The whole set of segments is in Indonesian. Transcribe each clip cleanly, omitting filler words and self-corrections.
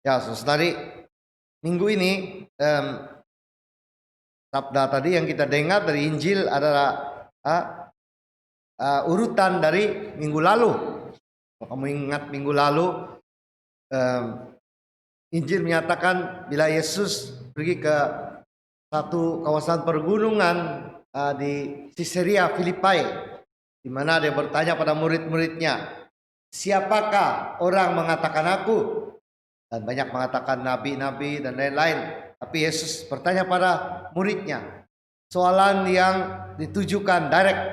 Ya, saudari, minggu ini sabda tadi yang kita dengar dari Injil adalah urutan dari minggu lalu. Kalau kamu ingat minggu lalu, Injil menyatakan bila Yesus pergi ke satu kawasan pergunungan di Caesarea Filipi, di mana dia bertanya pada murid-muridnya, siapakah orang mengatakan aku? Dan banyak mengatakan nabi-nabi dan lain-lain. Tapi Yesus bertanya pada muridnya, soalan yang ditujukan direct.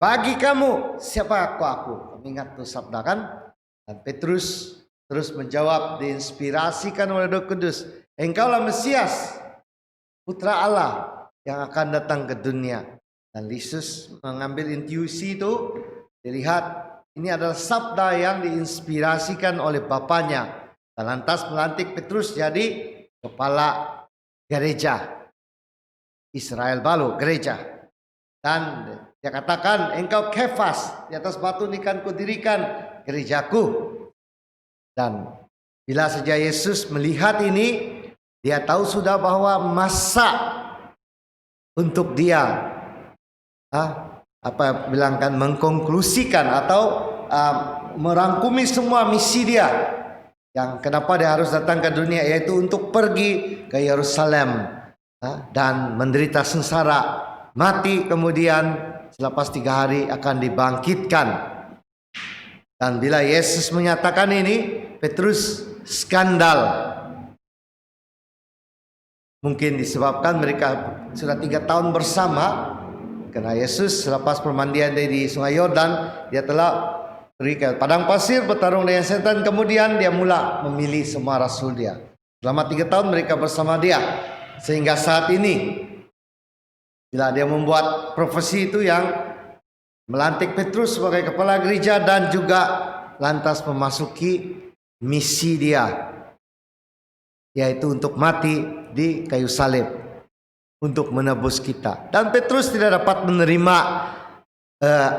Bagi kamu, siapa aku? Kamu ingat tuh sabda kan? Dan Petrus terus menjawab, diinspirasikan oleh Roh Kudus. Engkaulah Mesias, Putra Allah yang akan datang ke dunia. Dan Yesus mengambil intuisi itu, dilihat ini adalah sabda yang diinspirasikan oleh Bapaknya. Dan lantas melantik Petrus jadi kepala gereja Israel Balu, gereja. Dan dia katakan, engkau Kefas, di atas batu ini kan kudirikan gerejaku. Dan bila saja Yesus melihat ini, dia tahu sudah bahwa masa untuk dia bilangkan mengkonklusikan atau merangkumi semua misi dia, yang kenapa dia harus datang ke dunia, yaitu untuk pergi ke Yerusalem dan menderita sengsara, mati, kemudian selepas 3 hari akan dibangkitkan. Dan bila Yesus menyatakan ini, Petrus skandal. Mungkin disebabkan mereka sudah 3 tahun bersama. Karena Yesus selepas permandian di Sungai Yordan, dia telah pergi ke padang pasir bertarung dengan setan. Kemudian dia mula memilih semua rasul dia. Selama 3 tahun mereka bersama dia. Sehingga saat ini, bila dia membuat profesi itu yang melantik Petrus sebagai kepala gereja dan juga lantas memasuki misi dia, yaitu untuk mati di kayu salib untuk menebus kita. Dan Petrus tidak dapat menerima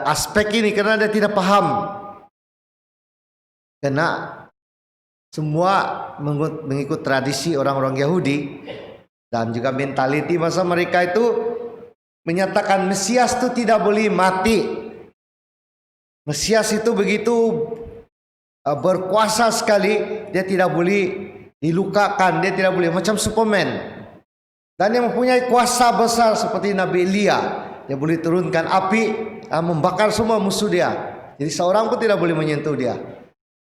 aspek ini karena dia tidak paham. Karena semua mengikut tradisi orang-orang Yahudi dan juga mentaliti masa mereka itu menyatakan Mesias itu tidak boleh mati. Mesias itu begitu berkuasa sekali, dia tidak boleh dilukakan, dia tidak boleh macam Superman. Dan yang mempunyai kuasa besar seperti Nabi Elia, dia boleh turunkan api, membakar semua musuh dia. Jadi seorang pun tidak boleh menyentuh dia.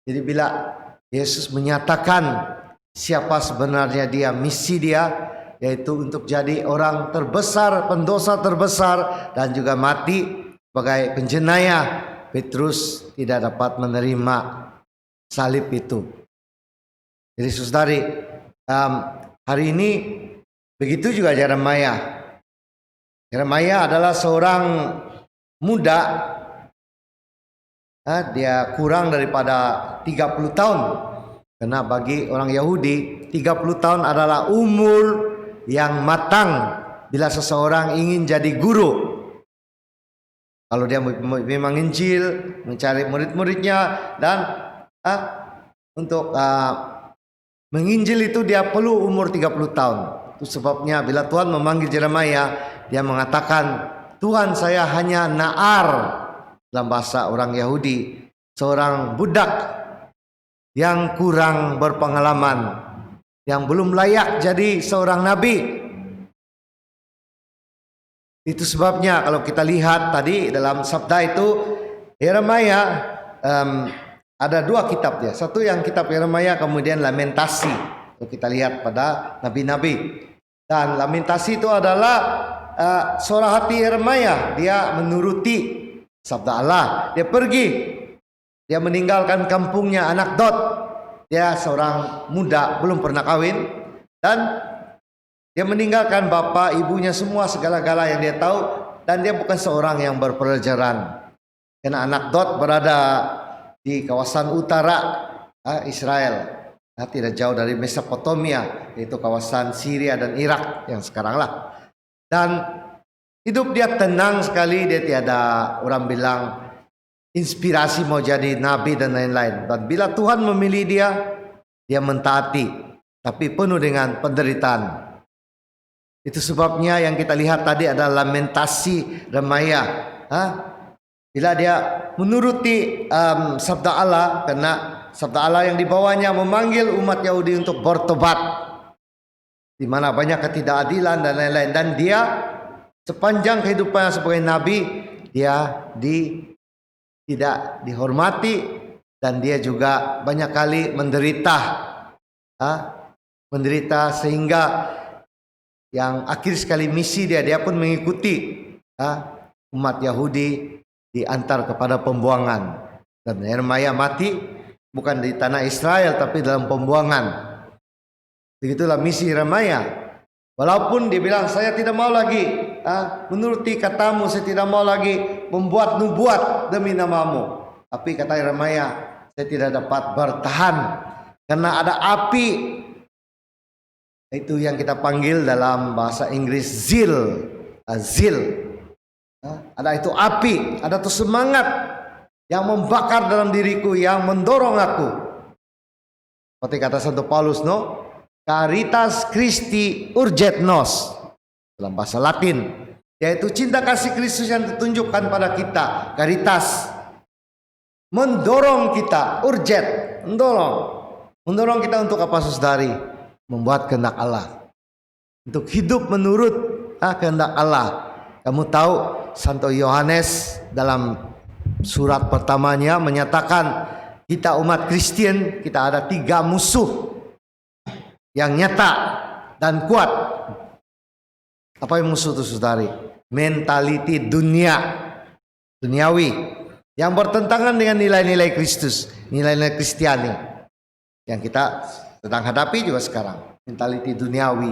Jadi bila Yesus menyatakan siapa sebenarnya dia, misi dia, yaitu untuk jadi orang terbesar, pendosa terbesar, dan juga mati sebagai penjenayah, Petrus tidak dapat menerima salib itu. Jadi saudari, hari ini begitu juga Yeremia. Yeremia adalah seorang muda, dia kurang daripada 30 tahun. Karena bagi orang Yahudi 30 tahun adalah umur yang matang bila seseorang ingin jadi guru. Kalau dia memang Injil, mencari murid-muridnya, dan untuk menginjil itu dia perlu umur 30 tahun. Itu sebabnya bila Tuhan memanggil Yeremia, dia mengatakan, Tuhan, saya hanya na'ar, dalam bahasa orang Yahudi, seorang budak yang kurang berpengalaman, yang belum layak jadi seorang nabi. Itu sebabnya kalau kita lihat tadi dalam sabda itu, Yeremia ada 2 kitab dia. Satu yang kitab Yeremia, kemudian Lamentasi. Kalau kita lihat pada nabi-nabi. Dan Lamentasi itu adalah suara hati Yeremia. Dia menuruti sabda Allah. Dia pergi. Dia meninggalkan kampungnya Anakdot. Dia seorang muda, belum pernah kawin. Dan dia meninggalkan bapak, ibunya, semua segala-gala yang dia tahu. Dan dia bukan seorang yang berpelajaran. Karena Anakdot berada di kawasan utara Israel, tidak jauh dari Mesopotamia, yaitu kawasan Syria dan Irak yang sekarang lah. Dan hidup dia tenang sekali, dia tiada orang bilang inspirasi mau jadi nabi dan lain-lain. Dan bila Tuhan memilih dia, dia mentaati, tapi penuh dengan penderitaan. Itu sebabnya yang kita lihat tadi adalah lamentasi Yeremia. Bila dia menuruti sabda Allah, karena sabda Allah yang dibawanya memanggil umat Yahudi untuk bertobat, di mana banyak ketidakadilan dan lain-lain. Dan dia sepanjang kehidupannya sebagai nabi, dia tidak dihormati, dan dia juga banyak kali menderita. Menderita sehingga yang akhir sekali misi dia pun mengikuti umat Yahudi diantar kepada pembuangan. Dan Yeremia mati bukan di tanah Israel tapi dalam pembuangan. Begitulah misi Yeremia. Walaupun dia bilang, saya tidak mau lagi menuruti katamu, saya tidak mau lagi membuat nubuat demi namamu. Tapi kata Yeremia, saya tidak dapat bertahan karena ada api. Itu yang kita panggil dalam bahasa Inggris zeal. Ada itu api, ada itu semangat yang membakar dalam diriku, yang mendorong aku. Seperti kata Santo Paulus, Caritas Christi urget nos, dalam bahasa Latin, yaitu cinta kasih Kristus yang ditunjukkan pada kita. Caritas mendorong kita, urget, mendorong kita untuk apa, saudari? Membuat kehendak Allah, untuk hidup menurut kehendak Allah. Kamu tahu Santo Yohanes dalam surat pertamanya menyatakan kita umat Kristen, kita ada 3 musuh yang nyata dan kuat. Apa yang musuh itu, saudari? Mentaliti duniawi yang bertentangan dengan nilai-nilai Kristus, nilai-nilai Kristiani yang kita sedang hadapi juga sekarang. Mentaliti duniawi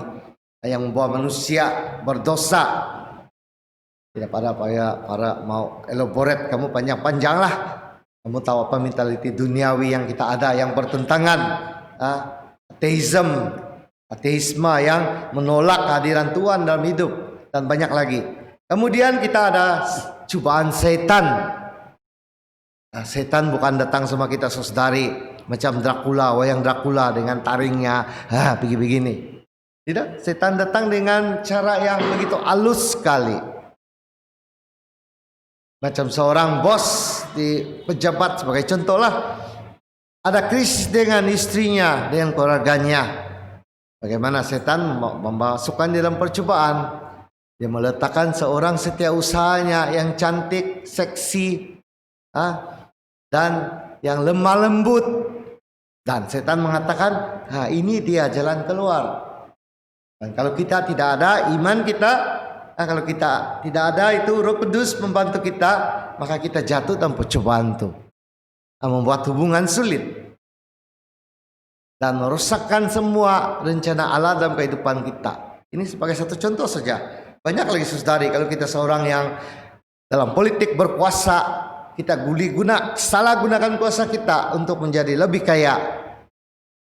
yang membawa manusia berdosa. Tidak pada para mau elaborate, kamu panjang-panjang lah. Kamu tahu apa mentaliti duniawi yang kita ada, yang bertentangan. Ateisme yang menolak kehadiran Tuhan dalam hidup, dan banyak lagi. Kemudian kita ada cobaan setan. Setan bukan datang sama kita, saudari, macam wayang Dracula dengan taringnya, begini. Tidak, setan datang dengan cara yang begitu halus sekali. Macam seorang bos di pejabat, sebagai contoh lah, ada krisis dengan istrinya, dengan keluarganya. Bagaimana setan memasukkan dalam percobaan? Dia meletakkan seorang setiausahanya yang cantik, seksi, dan yang lemah lembut. Dan setan mengatakan, ini dia jalan keluar. Dan kalau kita tidak ada iman kita, kalau kita tidak ada itu Roh Kudus membantu kita, maka kita jatuh dalam percobaan itu, membuat hubungan sulit dan merusakkan semua rencana Allah dalam kehidupan kita. Ini sebagai satu contoh saja. Banyak lagi, saudari. Kalau kita seorang yang dalam politik berkuasa, kita salah gunakan kuasa kita untuk menjadi lebih kaya,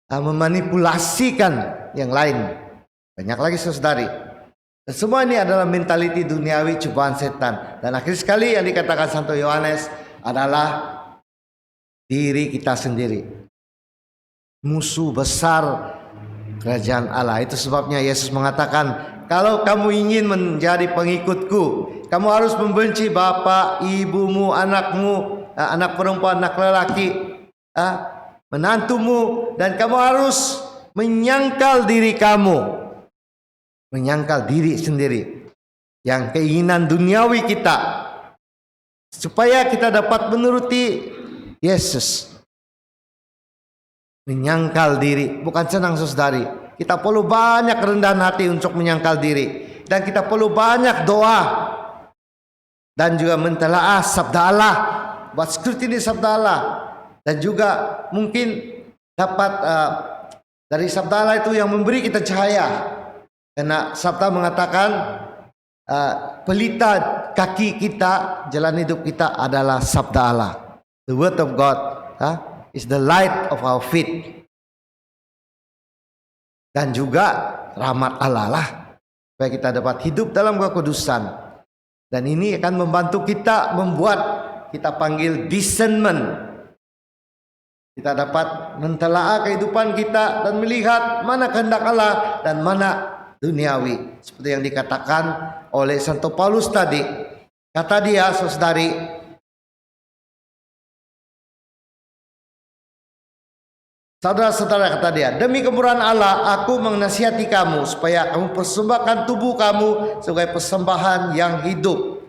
memanipulasikan yang lain. Banyak lagi, saudari. Dan semua ini adalah mentaliti duniawi, cobaan setan. Dan akhir sekali yang dikatakan Santo Yohanes adalah diri kita sendiri, musuh besar kerajaan Allah. Itu sebabnya Yesus mengatakan, kalau kamu ingin menjadi pengikutku, kamu harus membenci bapak, ibumu, anakmu, anak perempuan, anak lelaki, menantumu, dan kamu harus menyangkal diri kamu. Menyangkal diri sendiri, yang keinginan duniawi kita, supaya kita dapat menuruti Yesus. Menyangkal diri bukan senang, saudari. Kita perlu banyak kerendahan hati untuk menyangkal diri, dan kita perlu banyak doa, dan juga mentelaah sabda Allah, buat scrutiny sabda Allah, dan juga mungkin dapat dari sabda Allah itu yang memberi kita cahaya. Karena sabda mengatakan pelita kaki kita, jalan hidup kita adalah sabda Allah. The word of God is the light of our feet. Dan juga rahmat Allah lah, supaya kita dapat hidup dalam kekudusan. Dan ini akan membantu kita, membuat kita panggil discernment. Kita dapat mentelaah kehidupan kita dan melihat mana kehendak Allah dan mana duniawi. Seperti yang dikatakan oleh Santo Paulus tadi. Kata dia, saudari, saudara-saudara, kata dia, demi kemurahan Allah aku menasihati kamu supaya kamu persembahkan tubuh kamu sebagai persembahan yang hidup,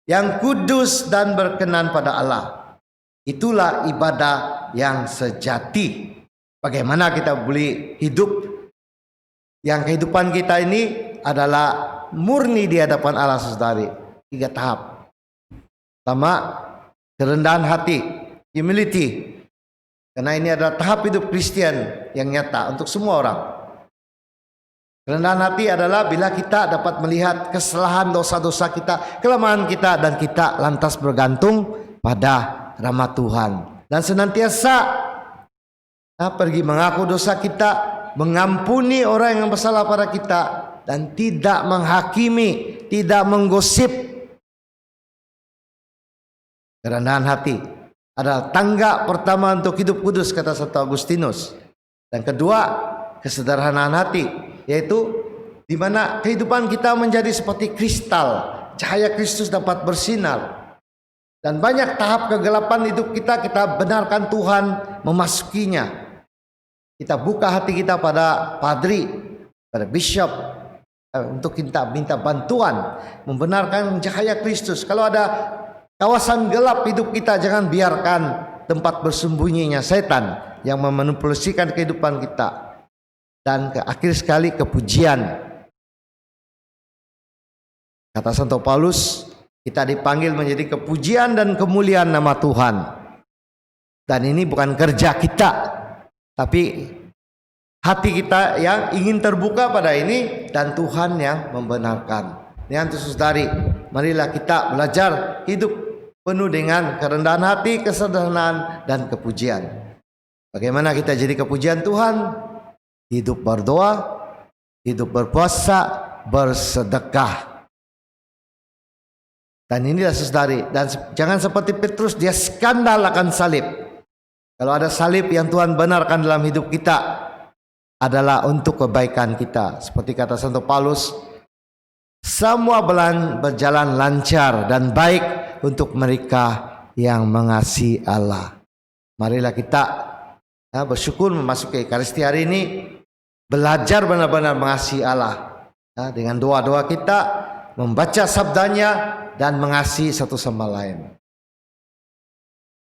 yang kudus dan berkenan pada Allah. Itulah ibadah yang sejati. Bagaimana kita boleh hidup yang kehidupan kita ini adalah murni di hadapan Allah, saudari. 3 tahap. Pertama, kerendahan hati, humility. Karena ini adalah tahap hidup Kristen yang nyata untuk semua orang. Kerendahan hati adalah bila kita dapat melihat kesalahan dosa-dosa kita, kelemahan kita, dan kita lantas bergantung pada rahmat Tuhan. Dan senantiasa pergi mengaku dosa kita, mengampuni orang yang bersalah pada kita, dan tidak menghakimi, tidak menggosip. Kerendahan hati adalah tangga pertama untuk hidup kudus, kata Santo Agustinus. Dan kedua, kesederhanaan hati, yaitu di mana kehidupan kita menjadi seperti kristal, cahaya Kristus dapat bersinar. Dan banyak tahap kegelapan hidup kita benarkan Tuhan memasukinya. Kita buka hati kita pada padri, pada bishop, untuk kita minta bantuan membenarkan cahaya Kristus. Kalau ada kawasan gelap hidup kita, jangan biarkan tempat bersembunyinya setan yang memanipulasikan kehidupan kita. Dan akhir sekali, kepujian. Kata Santo Paulus, kita dipanggil menjadi kepujian dan kemuliaan nama Tuhan. Dan ini bukan kerja kita, tapi hati kita yang ingin terbuka pada ini, dan Tuhan yang membenarkan. Ini saudari, marilah kita belajar hidup penuh dengan kerendahan hati, kesederhanaan, dan kepujian. Bagaimana kita jadi kepujian Tuhan? Hidup berdoa, hidup berpuasa, bersedekah. Dan inilah saudari, dan jangan seperti Petrus, dia skandal akan salib. Kalau ada salib yang Tuhan benarkan dalam hidup kita, adalah untuk kebaikan kita. Seperti kata Santo Paulus, semua berjalan lancar dan baik untuk mereka yang mengasihi Allah. Marilah kita bersyukur memasuki Ekaristi hari ini, belajar benar-benar mengasihi Allah. Dengan doa-doa kita, membaca sabdanya, dan mengasihi satu sama lain.